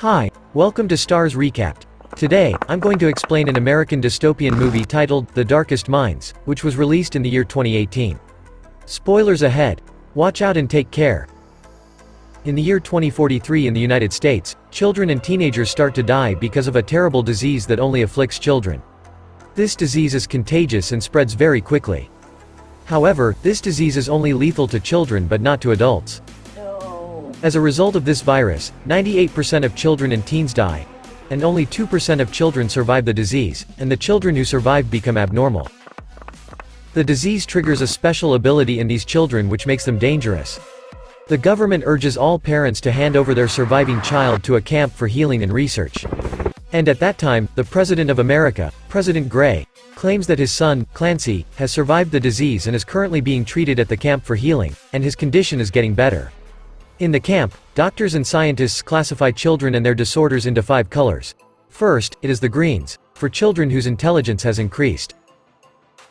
Hi, welcome to Starz Recapped. Today, I'm going to explain an American dystopian movie titled The Darkest Minds, which was released in the year 2018. Spoilers ahead. Watch out and take care. In the year 2043 in the United States, children and teenagers start to die because of a terrible disease that only afflicts children. This disease is contagious and spreads very quickly. However, this disease is only lethal to children but not to adults. As a result of this virus, 98% of children and teens die, and only 2% of children survive the disease, and the children who survive become abnormal. The disease triggers a special ability in these children which makes them dangerous. The government urges all parents to hand over their surviving child to a camp for healing and research. And at that time, the President of America, President Gray, claims that his son, Clancy, has survived the disease and is currently being treated at the camp for healing, and his condition is getting better. In the camp, doctors and scientists classify children and their disorders into 5 colors. First, it is the greens, for children whose intelligence has increased.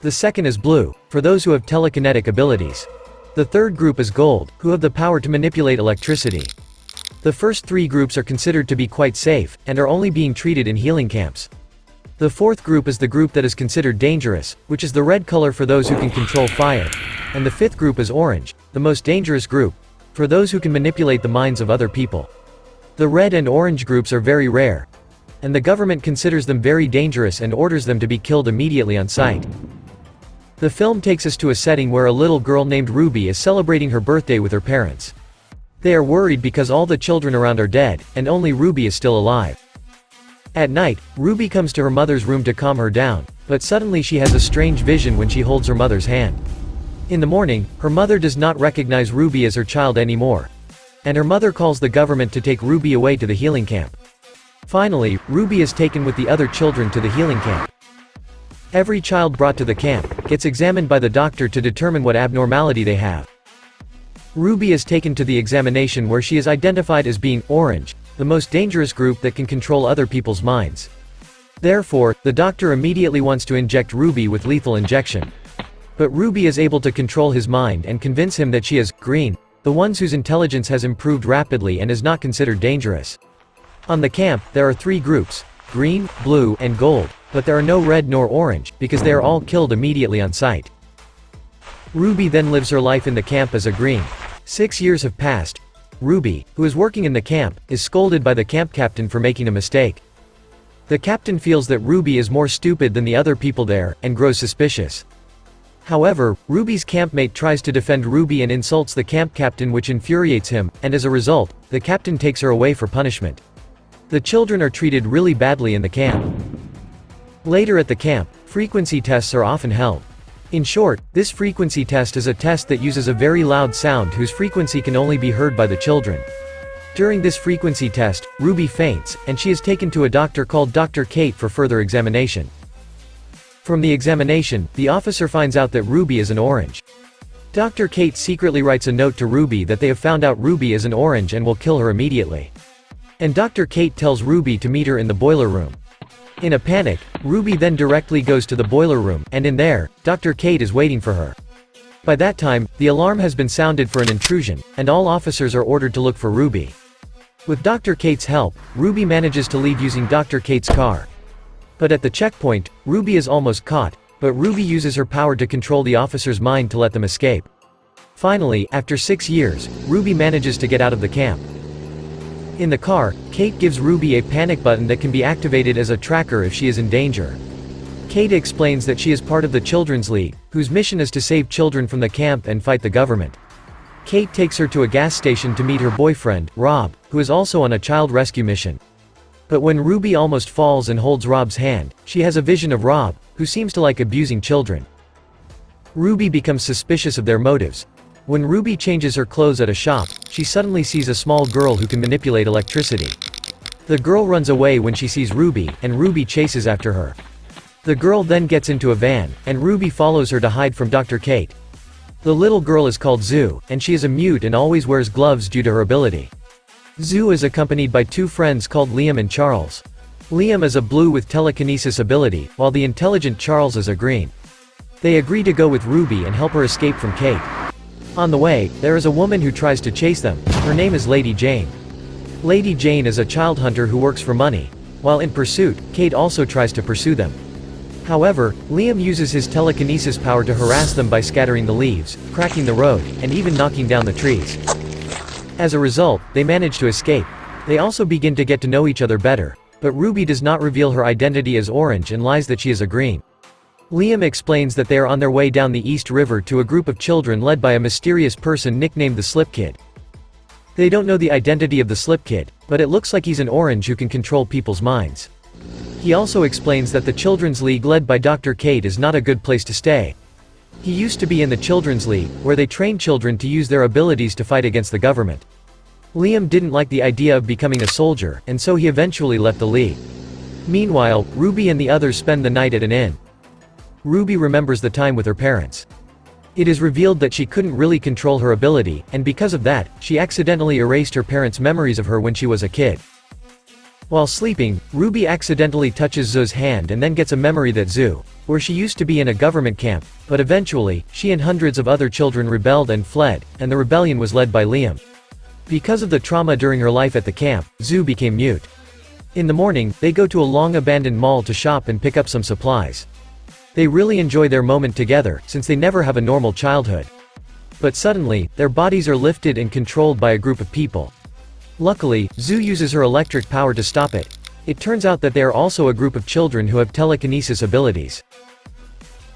The second is blue, for those who have telekinetic abilities. The third group is gold, who have the power to manipulate electricity. The first 3 groups are considered to be quite safe, and are only being treated in healing camps. The fourth group is the group that is considered dangerous, which is the red color for those who can control fire. And the fifth group is orange, the most dangerous group, for those who can manipulate the minds of other people. The red and orange groups are very rare, and the government considers them very dangerous and orders them to be killed immediately on sight. The film takes us to a setting where a little girl named Ruby is celebrating her birthday with her parents. They are worried because all the children around are dead, and only Ruby is still alive. At night, Ruby comes to her mother's room to calm her down, but suddenly she has a strange vision when she holds her mother's hand. In the morning, her mother does not recognize Ruby as her child anymore, and her mother calls the government to take Ruby away to the healing camp. Finally, Ruby is taken with the other children to the healing camp. Every child brought to the camp gets examined by the doctor to determine what abnormality they have. Ruby is taken to the examination where she is identified as being orange, the most dangerous group that can control other people's minds. Therefore, the doctor immediately wants to inject Ruby with lethal injection. But Ruby is able to control his mind and convince him that she is green, the ones whose intelligence has improved rapidly and is not considered dangerous. On the camp, there are 3 groups, green, blue, and gold, but there are no red nor orange, because they are all killed immediately on sight. Ruby then lives her life in the camp as a green. 6 years have passed. Ruby, who is working in the camp, is scolded by the camp captain for making a mistake. The captain feels that Ruby is more stupid than the other people there, and grows suspicious. However, Ruby's campmate tries to defend Ruby and insults the camp captain, which infuriates him, and as a result, the captain takes her away for punishment. The children are treated really badly in the camp. Later at the camp, frequency tests are often held. In short, this frequency test is a test that uses a very loud sound whose frequency can only be heard by the children. During this frequency test, Ruby faints, and she is taken to a doctor called Dr. Kate for further examination. From the examination, the officer finds out that Ruby is an orange. Dr. Kate secretly writes a note to Ruby that they have found out Ruby is an orange and will kill her immediately. And Dr. Kate tells Ruby to meet her in the boiler room. In a panic, Ruby then directly goes to the boiler room, and in there, Dr. Kate is waiting for her. By that time, the alarm has been sounded for an intrusion, and all officers are ordered to look for Ruby. With Dr. Kate's help, Ruby manages to leave using Dr. Kate's car. But at the checkpoint, Ruby is almost caught, but Ruby uses her power to control the officer's mind to let them escape. Finally, after 6 years, Ruby manages to get out of the camp. In the car, Kate gives Ruby a panic button that can be activated as a tracker if she is in danger. Kate explains that she is part of the Children's League, whose mission is to save children from the camp and fight the government. Kate takes her to a gas station to meet her boyfriend, Rob, who is also on a child rescue mission. But when Ruby almost falls and holds Rob's hand, she has a vision of Rob, who seems to like abusing children. Ruby becomes suspicious of their motives. When Ruby changes her clothes at a shop, she suddenly sees a small girl who can manipulate electricity. The girl runs away when she sees Ruby, and Ruby chases after her. The girl then gets into a van, and Ruby follows her to hide from Dr. Kate. The little girl is called Zoo, and she is a mute and always wears gloves due to her ability. Zoo is accompanied by 2 friends called Liam and Charles. Liam is a blue with telekinesis ability, while the intelligent Charles is a green. They agree to go with Ruby and help her escape from Kate. On the way, there is a woman who tries to chase them. Her name is Lady Jane. Lady Jane is a child hunter who works for money. While in pursuit, Kate also tries to pursue them. However, Liam uses his telekinesis power to harass them by scattering the leaves, cracking the road, and even knocking down the trees. As a result, they manage to escape. They also begin to get to know each other better, but Ruby does not reveal her identity as Orange and lies that she is a Green. Liam explains that they are on their way down the East River to a group of children led by a mysterious person nicknamed the Slip Kid. They don't know the identity of the Slip Kid, but it looks like he's an Orange who can control people's minds. He also explains that the Children's League led by Dr. Kate is not a good place to stay. He used to be in the Children's League, where they train children to use their abilities to fight against the government. Liam didn't like the idea of becoming a soldier, and so he eventually left the League. Meanwhile, Ruby and the others spend the night at an inn. Ruby remembers the time with her parents. It is revealed that she couldn't really control her ability, and because of that, she accidentally erased her parents' memories of her when she was a kid. While sleeping, Ruby accidentally touches Zoo's hand and then gets a memory that Zoo, where she used to be in a government camp, but eventually, she and hundreds of other children rebelled and fled, and the rebellion was led by Liam. Because of the trauma during her life at the camp, Zoo became mute. In the morning, they go to a long-abandoned mall to shop and pick up some supplies. They really enjoy their moment together, since they never have a normal childhood. But suddenly, their bodies are lifted and controlled by a group of people. Luckily, Zoo uses her electric power to stop it. It turns out that they are also a group of children who have telekinesis abilities.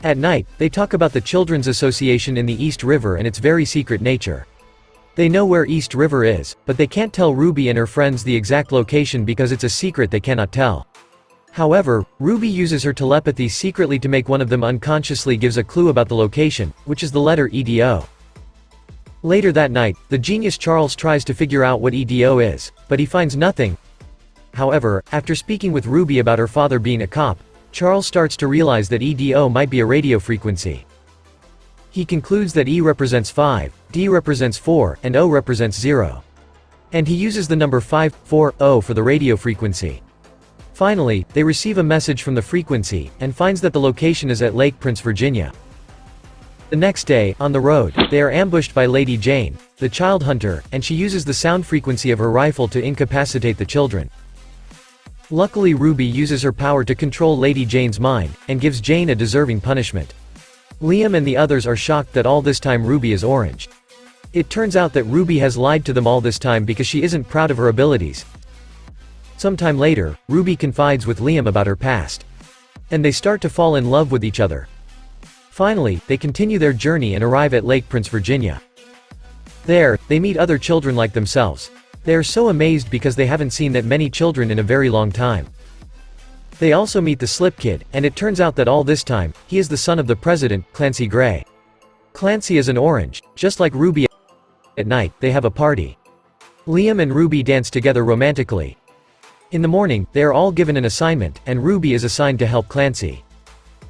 At night, they talk about the Children's Association in the East River and its very secret nature. They know where East River is, but they can't tell Ruby and her friends the exact location because it's a secret they cannot tell. However, Ruby uses her telepathy secretly to make one of them unconsciously gives a clue about the location, which is the letter EDO. Later that night, the genius Charles tries to figure out what EDO is, but he finds nothing. However, after speaking with Ruby about her father being a cop, Charles starts to realize that EDO might be a radio frequency. He concludes that E represents 5, D represents 4, and O represents 0. And he uses the number 540 for the radio frequency. Finally, they receive a message from the frequency, and finds that the location is at Lake Prince, Virginia. The next day, on the road, they are ambushed by Lady Jane, the child hunter, and she uses the sound frequency of her rifle to incapacitate the children. Luckily Ruby uses her power to control Lady Jane's mind, and gives Jane a deserving punishment. Liam and the others are shocked that all this time Ruby is Orange. It turns out that Ruby has lied to them all this time because she isn't proud of her abilities. Sometime later, Ruby confides with Liam about her past. And they start to fall in love with each other. Finally, they continue their journey and arrive at Lake Prince, Virginia. There, they meet other children like themselves. They are so amazed because they haven't seen that many children in a very long time. They also meet the Slip Kid, and it turns out that all this time, he is the son of the president, Clancy Gray. Clancy is an Orange, just like Ruby. At night, they have a party. Liam and Ruby dance together romantically. In the morning, they are all given an assignment, and Ruby is assigned to help Clancy.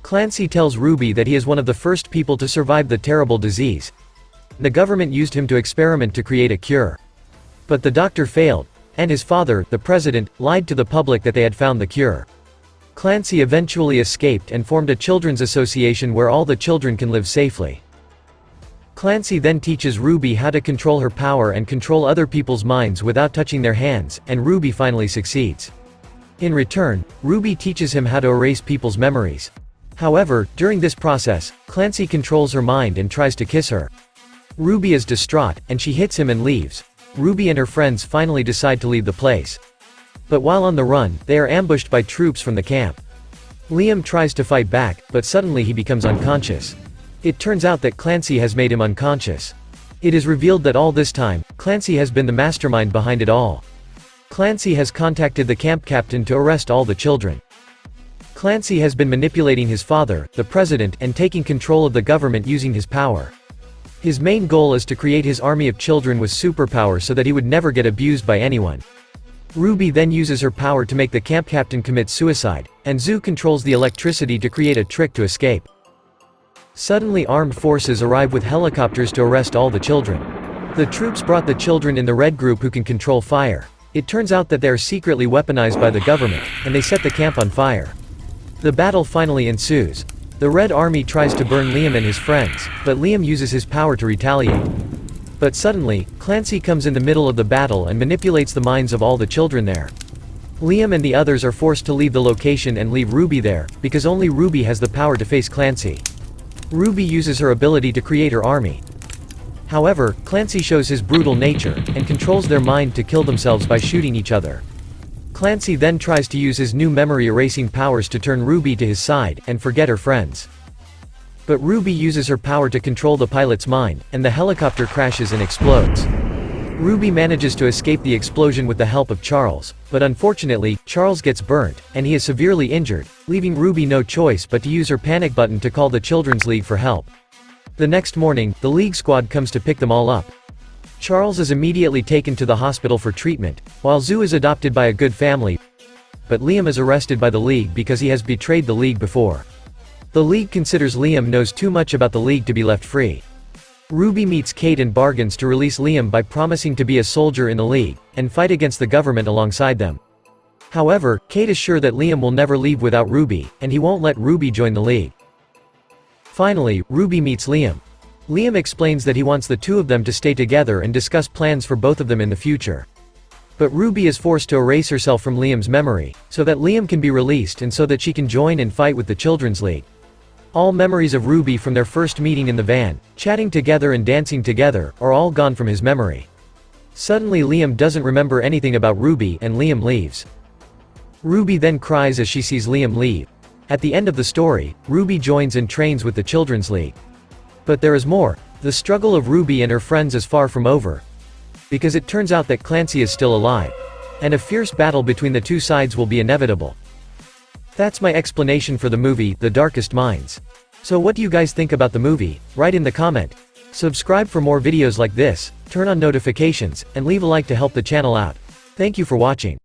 Clancy tells Ruby that he is one of the first people to survive the terrible disease. The government used him to experiment to create a cure. But the doctor failed, and his father, the president, lied to the public that they had found the cure. Clancy eventually escaped and formed a children's association where all the children can live safely. Clancy then teaches Ruby how to control her power and control other people's minds without touching their hands, and Ruby finally succeeds. In return, Ruby teaches him how to erase people's memories. However, during this process, Clancy controls her mind and tries to kiss her. Ruby is distraught, and she hits him and leaves. Ruby and her friends finally decide to leave the place. But while on the run, they are ambushed by troops from the camp. Liam tries to fight back, but suddenly he becomes unconscious. It turns out that Clancy has made him unconscious. It is revealed that all this time, Clancy has been the mastermind behind it all. Clancy has contacted the camp captain to arrest all the children. Clancy has been manipulating his father, the president, and taking control of the government using his power. His main goal is to create his army of children with superpower so that he would never get abused by anyone. Ruby then uses her power to make the camp captain commit suicide, and Zoo controls the electricity to create a trick to escape. Suddenly armed forces arrive with helicopters to arrest all the children. The troops brought the children in the red group who can control fire. It turns out that they are secretly weaponized by the government, and they set the camp on fire. The battle finally ensues. The Red Army tries to burn Liam and his friends, but Liam uses his power to retaliate. But suddenly, Clancy comes in the middle of the battle and manipulates the minds of all the children there. Liam and the others are forced to leave the location and leave Ruby there, because only Ruby has the power to face Clancy. Ruby uses her ability to create her army. However, Clancy shows his brutal nature, and controls their mind to kill themselves by shooting each other. Clancy then tries to use his new memory erasing powers to turn Ruby to his side, and forget her friends. But Ruby uses her power to control the pilot's mind, and the helicopter crashes and explodes. Ruby manages to escape the explosion with the help of Charles, but unfortunately, Charles gets burnt, and he is severely injured, leaving Ruby no choice but to use her panic button to call the Children's League for help. The next morning, the League squad comes to pick them all up. Charles is immediately taken to the hospital for treatment, while Zoo is adopted by a good family, but Liam is arrested by the League because he has betrayed the League before. The League considers Liam knows too much about the League to be left free. Ruby meets Kate and bargains to release Liam by promising to be a soldier in the League, and fight against the government alongside them. However, Kate is sure that Liam will never leave without Ruby, and he won't let Ruby join the League. Finally, Ruby meets Liam. Liam explains that he wants the two of them to stay together and discuss plans for both of them in the future. But Ruby is forced to erase herself from Liam's memory, so that Liam can be released and so that she can join and fight with the Children's League. All memories of Ruby from their first meeting in the van, chatting together and dancing together, are all gone from his memory. Suddenly Liam doesn't remember anything about Ruby and Liam leaves. Ruby then cries as she sees Liam leave. At the end of the story, Ruby joins and trains with the Children's League. But there is more. The struggle of Ruby and her friends is far from over. Because it turns out that Clancy is still alive. And a fierce battle between the two sides will be inevitable. That's my explanation for the movie, The Darkest Minds. So what do you guys think about the movie? Write in the comment. Subscribe for more videos like this, turn on notifications, and leave a like to help the channel out. Thank you for watching.